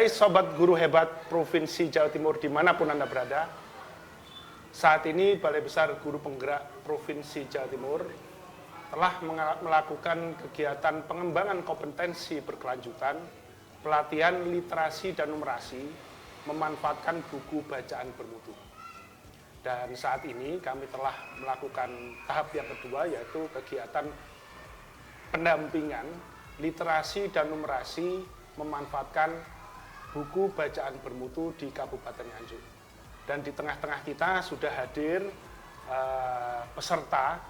Hai Sobat Guru Hebat Provinsi Jawa Timur dimanapun Anda berada. Saat ini Balai Besar Guru Penggerak Provinsi Jawa Timur telah melakukan kegiatan pengembangan kompetensi berkelanjutan, pelatihan literasi dan numerasi, memanfaatkan buku bacaan bermutu. Dan saat ini kami telah melakukan tahap yang kedua, yaitu kegiatan pendampingan literasi dan numerasi memanfaatkan buku bacaan bermutu di Kabupaten Nganjuk. Dan di tengah-tengah kita sudah hadir peserta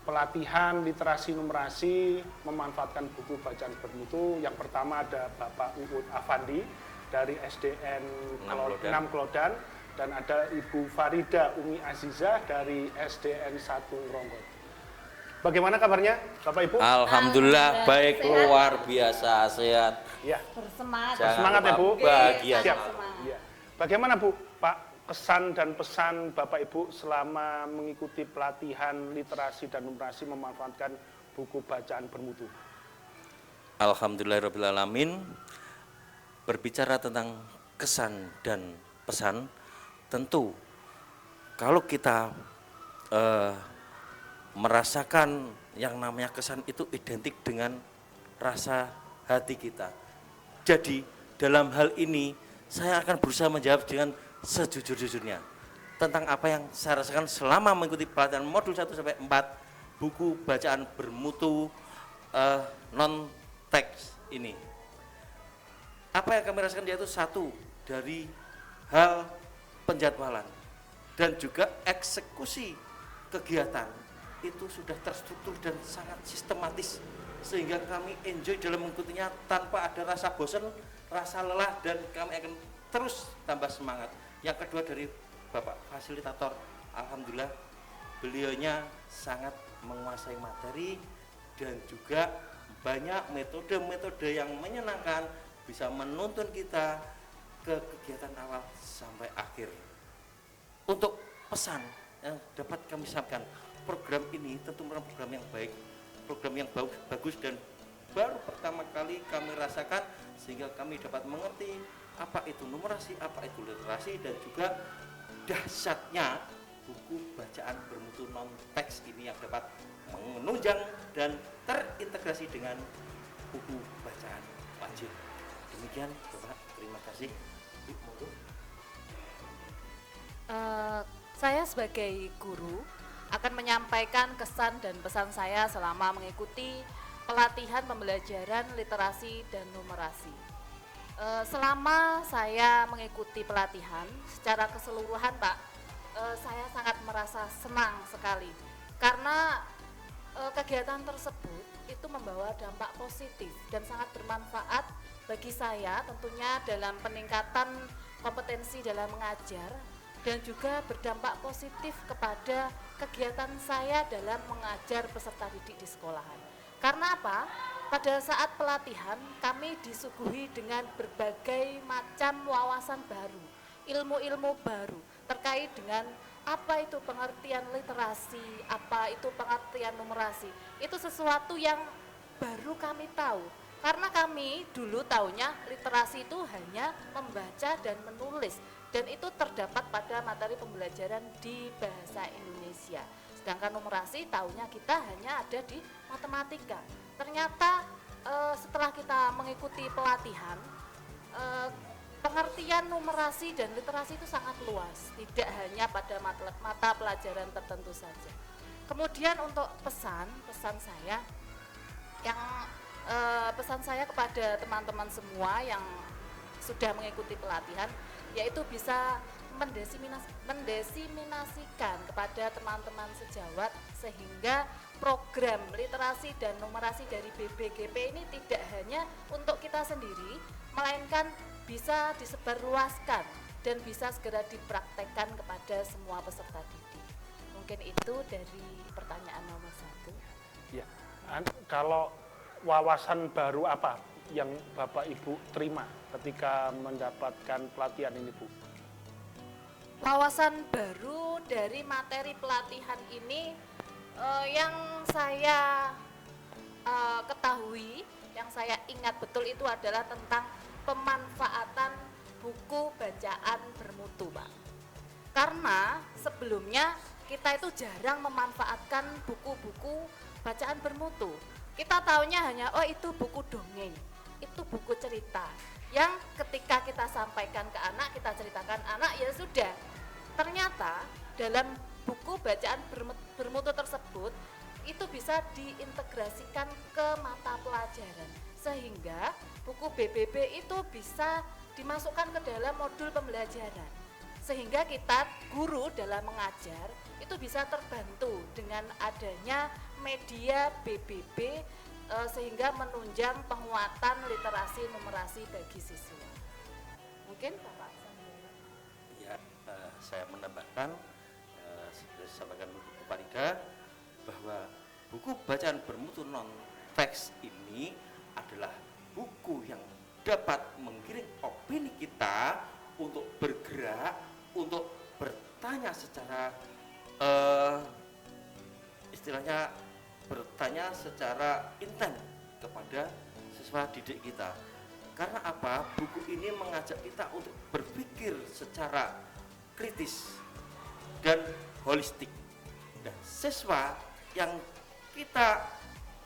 pelatihan literasi numerasi memanfaatkan buku bacaan bermutu. Yang pertama ada Bapak Uut Afandi dari SDN 6 Klodan, dan ada Ibu Farida Umi Aziza dari SDN 1 Ngronggot. Bagaimana kabarnya Bapak Ibu? Alhamdulillah baik, luar biasa sehat. Ya. Bersemangat. Bersemangat ya Bu. Bahagia. Siap. Ya. Bagaimana Bu, Pak, kesan dan pesan Bapak Ibu selama mengikuti pelatihan literasi dan numerasi memanfaatkan buku bacaan bermutu? Alhamdulillahirrahmanirrahim. Berbicara tentang kesan dan pesan, tentu kalau kita merasakan yang namanya kesan itu identik dengan rasa hati kita. Jadi dalam hal ini saya akan berusaha menjawab dengan sejujur-jujurnya tentang apa yang saya rasakan selama mengikuti pelatihan modul 1 sampai 4 buku bacaan bermutu non teks ini. Apa yang kami rasakan yaitu satu dari hal penjadwalan dan juga eksekusi kegiatan itu sudah terstruktur dan sangat sistematis sehingga kami enjoy dalam mengikutinya tanpa ada rasa bosan, rasa lelah, dan kami akan terus tambah semangat. Yang kedua dari Bapak Fasilitator, alhamdulillah beliaunya sangat menguasai materi dan juga banyak metode-metode yang menyenangkan, bisa menuntun kita ke kegiatan awal sampai akhir. Untuk pesan yang dapat kami sampaikan, program ini tentu merupakan program yang baik, program yang bagus dan baru pertama kali kami rasakan sehingga kami dapat mengerti apa itu numerasi, apa itu literasi, dan juga dahsyatnya buku bacaan bermutu non teks ini yang dapat menunjang dan terintegrasi dengan buku bacaan wajib. Demikian Bapak, terima kasih. Ibu, Saya sebagai guru akan menyampaikan kesan dan pesan saya selama mengikuti pelatihan pembelajaran literasi dan numerasi. Selama saya mengikuti pelatihan secara keseluruhan, Pak, saya sangat merasa senang sekali karena kegiatan tersebut itu membawa dampak positif dan sangat bermanfaat bagi saya tentunya dalam peningkatan kompetensi dalam mengajar dan juga berdampak positif kepada kegiatan saya dalam mengajar peserta didik di sekolahan. Karena apa? Pada saat pelatihan kami disuguhi dengan berbagai macam wawasan baru, ilmu-ilmu baru terkait dengan apa itu pengertian literasi, apa itu pengertian numerasi. Itu sesuatu yang baru kami tahu. Karena kami dulu taunya literasi itu hanya membaca dan menulis, dan itu terdapat pada materi pembelajaran di bahasa Indonesia. Sedangkan numerasi taunya kita hanya ada di matematika. Ternyata setelah kita mengikuti pelatihan, pengertian numerasi dan literasi itu sangat luas, tidak hanya pada mata pelajaran tertentu saja. Kemudian untuk pesan saya yang pesan saya kepada teman-teman semua yang sudah mengikuti pelatihan, yaitu bisa mendesiminasikan kepada teman-teman sejawat sehingga program literasi dan numerasi dari BBGP ini tidak hanya untuk kita sendiri, melainkan bisa disebarluaskan dan bisa segera dipraktekkan kepada semua peserta didik. Mungkin itu dari pertanyaan nomor 1. Ya, kalau wawasan baru apa yang Bapak Ibu terima ketika mendapatkan pelatihan ini, Bu? Wawasan baru dari materi pelatihan ini yang saya ketahui, yang saya ingat betul itu adalah tentang pemanfaatan sebelumnya kita itu jarang memanfaatkan buku-buku bacaan bermutu. Kita taunya hanya, oh itu buku dongeng, itu buku cerita. Yang ketika kita sampaikan ke anak, kita ceritakan anak, ya sudah. Ternyata dalam buku bacaan bermutu tersebut, itu bisa diintegrasikan ke mata pelajaran. Sehingga buku BBB itu bisa dimasukkan ke dalam modul pembelajaran. Sehingga kita, guru dalam mengajar, itu bisa terbantu dengan adanya media BBB sehingga menunjang penguatan literasi numerasi bagi siswa. Mungkin Bapak Sandra. Ya, saya menambahkan seperti disampaikan Bu Farida bahwa buku bacaan bermutu non teks ini adalah buku yang dapat menggiring opini kita untuk bergerak, untuk bertanya secara istilahnya bertanya secara intens kepada siswa didik kita. Karena apa? Buku ini mengajak kita untuk berpikir secara kritis dan holistik. Dan siswa yang kita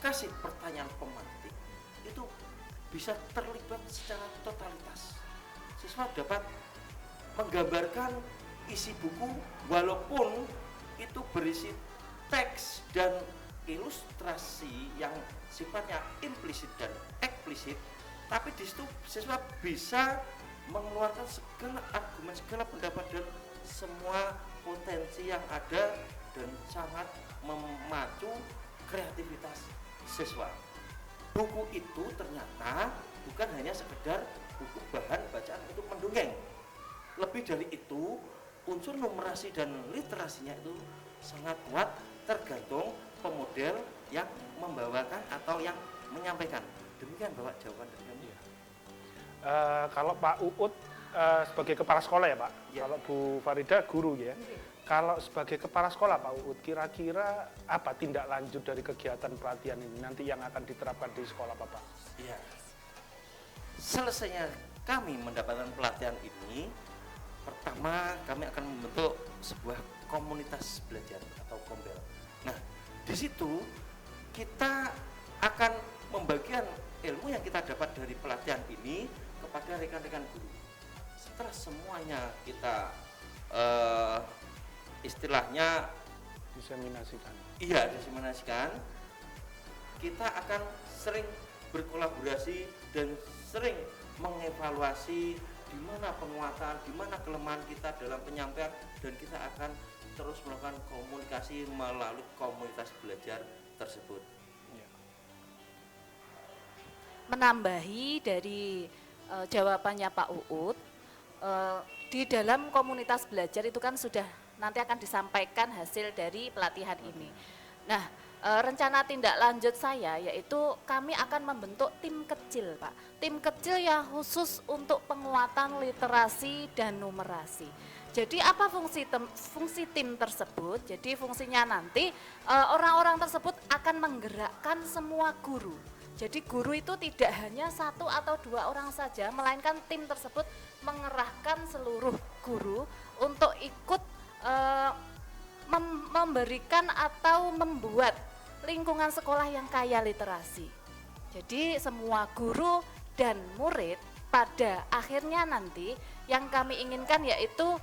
kasih pertanyaan pemantik itu bisa terlibat secara totalitas. Siswa dapat menggambarkan isi buku walaupun itu berisi teks dan ilustrasi yang sifatnya implisit dan eksplisit, tapi di situ siswa bisa mengeluarkan segala argumen, segala pendapat dan semua potensi yang ada dan sangat memacu kreativitas siswa. Buku itu ternyata bukan hanya sekedar buku bahan bacaan untuk mendongeng. Lebih dari itu, unsur numerasi dan literasinya itu sangat kuat tergantung pemodel yang membawakan atau yang menyampaikan. Demikian Bapak jawaban dari kami. Kalau Pak Uut sebagai kepala sekolah ya Pak, ya. Kalau Bu Farida guru ya. Kalau sebagai kepala sekolah Pak Uut, kira-kira apa tindak lanjut dari kegiatan pelatihan ini nanti yang akan diterapkan di sekolah Bapak? Iya. Selesainya kami mendapatkan pelatihan ini, pertama kami akan membentuk sebuah komunitas belajar atau kombel. Nah, di situ kita akan membagikan ilmu yang kita dapat dari pelatihan ini kepada rekan-rekan guru. Setelah semuanya kita istilahnya diseminasikan. Iya, diseminasikan. Kita akan sering berkolaborasi dan sering mengevaluasi di mana penguatan, di mana kelemahan kita dalam penyampaian, dan kita akan terus melakukan komunikasi melalui komunitas belajar tersebut. Menambahi dari jawabannya Pak Uut, di dalam komunitas belajar itu kan sudah nanti akan disampaikan hasil dari pelatihan ini. Nah, rencana tindak lanjut saya yaitu kami akan membentuk tim kecil Pak. Tim kecil yang khusus untuk penguatan literasi dan numerasi. Jadi apa fungsi tim tersebut? Jadi fungsinya nanti orang-orang tersebut akan menggerakkan semua guru. Jadi guru itu tidak hanya 1 atau 2 orang saja, melainkan tim tersebut mengerahkan seluruh guru untuk ikut memberikan atau membuat lingkungan sekolah yang kaya literasi. Jadi semua guru dan murid pada akhirnya nanti yang kami inginkan yaitu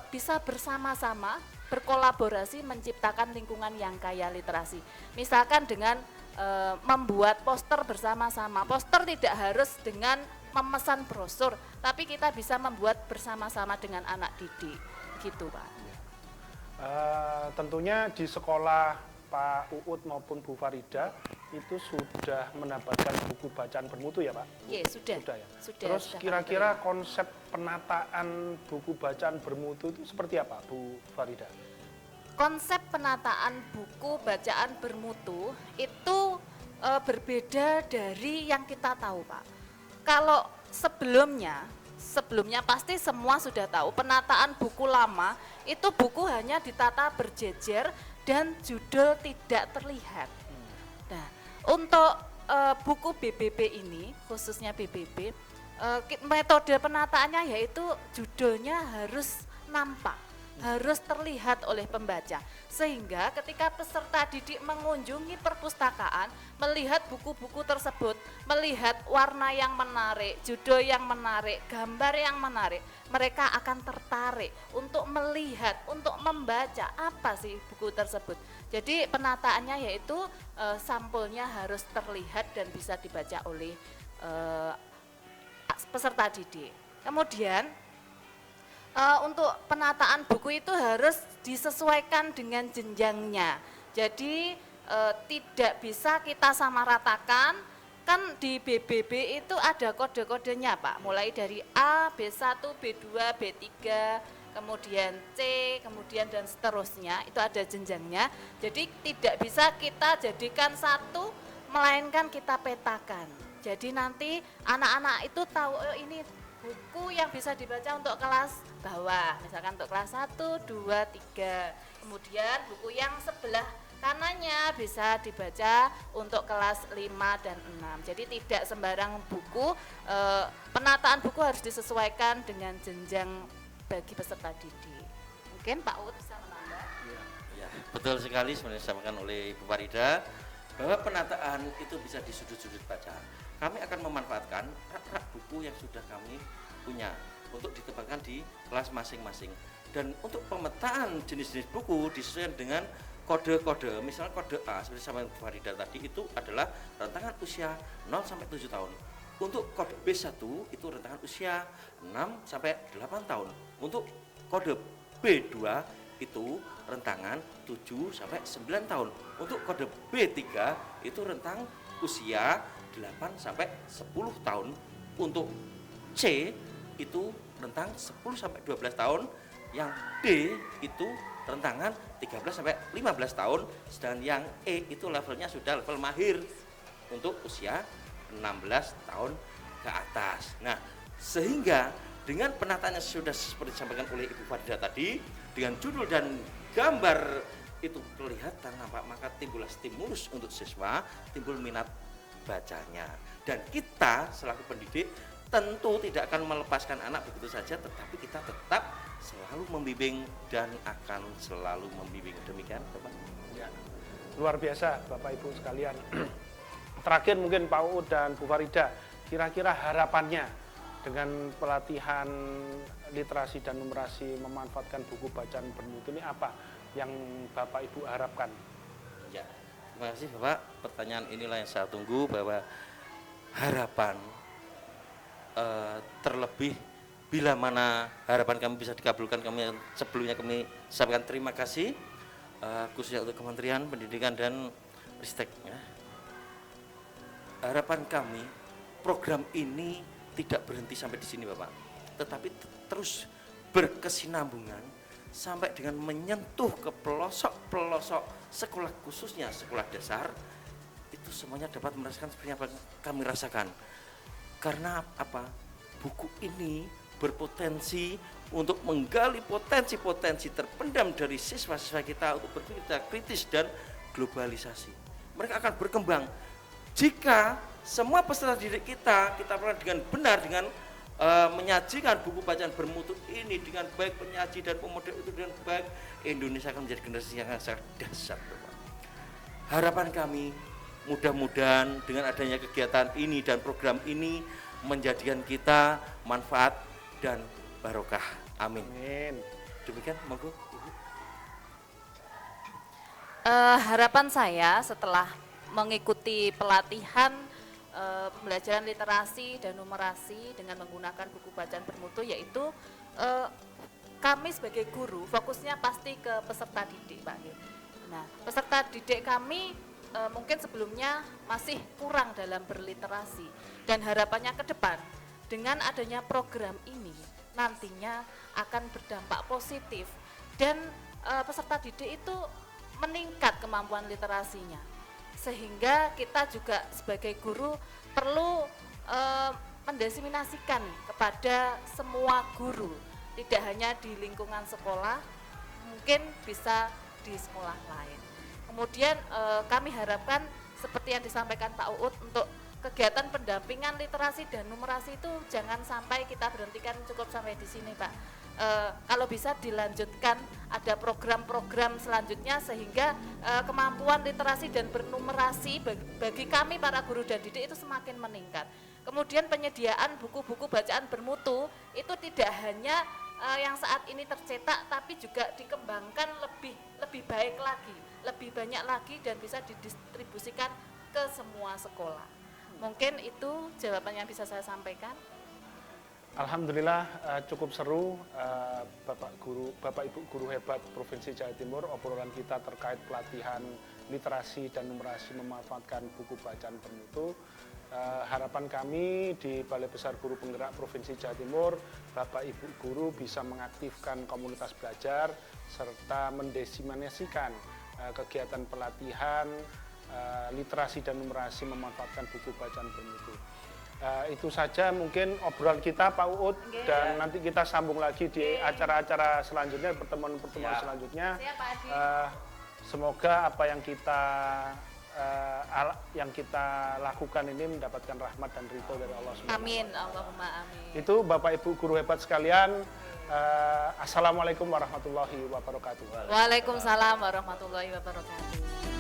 bisa bersama-sama berkolaborasi menciptakan lingkungan yang kaya literasi. Misalkan dengan membuat poster bersama-sama. Poster tidak harus dengan memesan brosur, tapi kita bisa membuat bersama-sama dengan anak didik, gitu Pak. Tentunya di sekolah Pak Uut maupun Bu Farida itu sudah mendapatkan buku bacaan bermutu ya Pak? Iya, sudah. Sudah ya? Sudah, Terus sudah kira-kira konsep penataan buku bacaan bermutu itu seperti apa Bu Farida? Konsep penataan buku bacaan bermutu itu berbeda dari yang kita tahu Pak. Kalau sebelumnya pasti semua sudah tahu penataan buku lama itu buku hanya ditata berjejer dan judul tidak terlihat. Nah, untuk buku BBB ini, khususnya BBB, metode penataannya yaitu judulnya harus nampak. harus terlihat oleh pembaca. Sehingga ketika peserta didik mengunjungi perpustakaan, melihat buku-buku tersebut, melihat warna yang menarik, judul yang menarik, gambar yang menarik, mereka akan tertarik untuk melihat, untuk membaca apa sih buku tersebut. Jadi penataannya yaitu sampulnya harus terlihat dan bisa dibaca oleh peserta didik. Kemudian untuk penataan buku itu harus disesuaikan dengan jenjangnya. Jadi tidak bisa kita samaratakan, kan di BBB itu ada kode-kodenya Pak, mulai dari A, B1, B2, B3, kemudian C, kemudian dan seterusnya, itu ada jenjangnya. Jadi tidak bisa kita jadikan satu, melainkan kita petakan. Jadi nanti anak-anak itu tahu, oh ini buku yang bisa dibaca untuk kelas bawah, misalkan untuk kelas 1, 2, 3. Kemudian buku yang sebelah kanannya bisa dibaca untuk kelas 5 dan 6. Jadi tidak sembarang buku, penataan buku harus disesuaikan dengan jenjang bagi peserta didik. Mungkin Pak Ut bisa menambah. Ya, betul sekali sebenarnya disampaikan oleh Ibu Farida bahwa penataan itu bisa di sudut-sudut baca. Kami akan memanfaatkan rak-rak buku yang sudah kami punya untuk ditempatkan di kelas masing-masing. Dan untuk pemetaan jenis-jenis buku disesuaikan dengan kode-kode. Misalnya kode A seperti sama Bu Farida tadi itu adalah rentangan usia 0 sampai 7 tahun. Untuk kode B1 itu rentangan usia 6 sampai 8 tahun. Untuk kode B2 itu rentangan 7 sampai 9 tahun. Untuk kode B3 itu rentang usia 8 sampai 10 tahun. Untuk C itu rentang 10 sampai 12 tahun. Yang D itu rentangan 13 sampai 15 tahun. Sedangkan yang E itu levelnya sudah level mahir untuk usia 16 tahun ke atas. Nah, sehingga dengan penataannya sudah seperti disampaikan oleh Ibu Farida tadi, dengan judul dan gambar itu kelihatan nampak, maka timbullah stimulus untuk siswa, timbul minat bacanya. Dan kita selaku pendidik tentu tidak akan melepaskan anak begitu saja, tetapi kita tetap selalu membimbing dan akan selalu membimbing. Demikian Bapak. Ya, luar biasa Bapak Ibu sekalian. Terakhir mungkin Pak Uud dan Bu Farida, kira-kira harapannya dengan pelatihan literasi dan numerasi memanfaatkan buku bacaan bermutu ini apa yang Bapak Ibu harapkan? Ya, terima kasih Bapak. Pertanyaan inilah yang saya tunggu, bahwa harapan terlebih bila mana harapan kami bisa dikabulkan, kami sebelumnya kami sampaikan terima kasih khususnya untuk Kementerian Pendidikan dan Ristek. Ya. Harapan kami program ini tidak berhenti sampai di sini Bapak, tetapi terus berkesinambungan sampai dengan menyentuh ke pelosok-pelosok sekolah, khususnya sekolah dasar. Itu semuanya dapat merasakan seperti apa kami rasakan. Karena apa? Buku ini berpotensi untuk menggali potensi-potensi terpendam dari siswa-siswa kita untuk berpikir kritis dan globalisasi. Mereka akan berkembang jika semua peserta didik kita pelan dengan benar, dengan menyajikan buku bacaan bermutu ini dengan baik, penyaji dan pemodel itu dengan baik, Indonesia akan menjadi generasi yang sangat dahsyat. Harapan kami, mudah-mudahan dengan adanya kegiatan ini dan program ini menjadikan kita manfaat dan barokah. Amin. Amin. Demikian, monggo. Harapan saya setelah mengikuti pelatihan pembelajaran literasi dan numerasi dengan menggunakan buku bacaan bermutu, yaitu kami sebagai guru fokusnya pasti ke peserta didik Pak. Nah, peserta didik kami mungkin sebelumnya masih kurang dalam berliterasi, dan harapannya ke depan dengan adanya program ini nantinya akan berdampak positif dan peserta didik itu meningkat kemampuan literasinya, sehingga kita juga sebagai guru perlu mendiseminasikan kepada semua guru, tidak hanya di lingkungan sekolah, mungkin bisa di sekolah lain. Kemudian kami harapkan seperti yang disampaikan Pak Uud, untuk kegiatan pendampingan literasi dan numerasi itu jangan sampai kita berhentikan cukup sampai di sini Pak. kalau bisa dilanjutkan ada program-program selanjutnya sehingga kemampuan literasi dan bernumerasi bagi kami para guru dan didik itu semakin meningkat. Kemudian penyediaan buku-buku bacaan bermutu itu tidak hanya yang saat ini tercetak tapi juga dikembangkan lebih baik lagi, lebih banyak lagi dan bisa didistribusikan ke semua sekolah. Mungkin itu jawaban yang bisa saya sampaikan. Alhamdulillah cukup seru Bapak Ibu guru hebat Provinsi Jawa Timur, obrolan kita terkait pelatihan literasi dan numerasi memanfaatkan buku bacaan bermutu. Harapan kami di Balai Besar Guru Penggerak Provinsi Jawa Timur, Bapak Ibu guru bisa mengaktifkan komunitas belajar serta mendesimasikan kegiatan pelatihan literasi dan numerasi memanfaatkan buku bacaan bermutu. Itu saja mungkin obrolan kita Pak Uut, dan nanti kita sambung lagi di acara-acara selanjutnya, pertemuan-pertemuan selanjutnya. Siap, Pak Adi. Semoga apa yang kita lakukan ini mendapatkan rahmat dan ridho dari Allah SWT. Amin, Allahumma amin. Itu Bapak Ibu guru hebat sekalian. Assalamualaikum warahmatullahi wabarakatuh. Waalaikumsalam warahmatullahi wabarakatuh.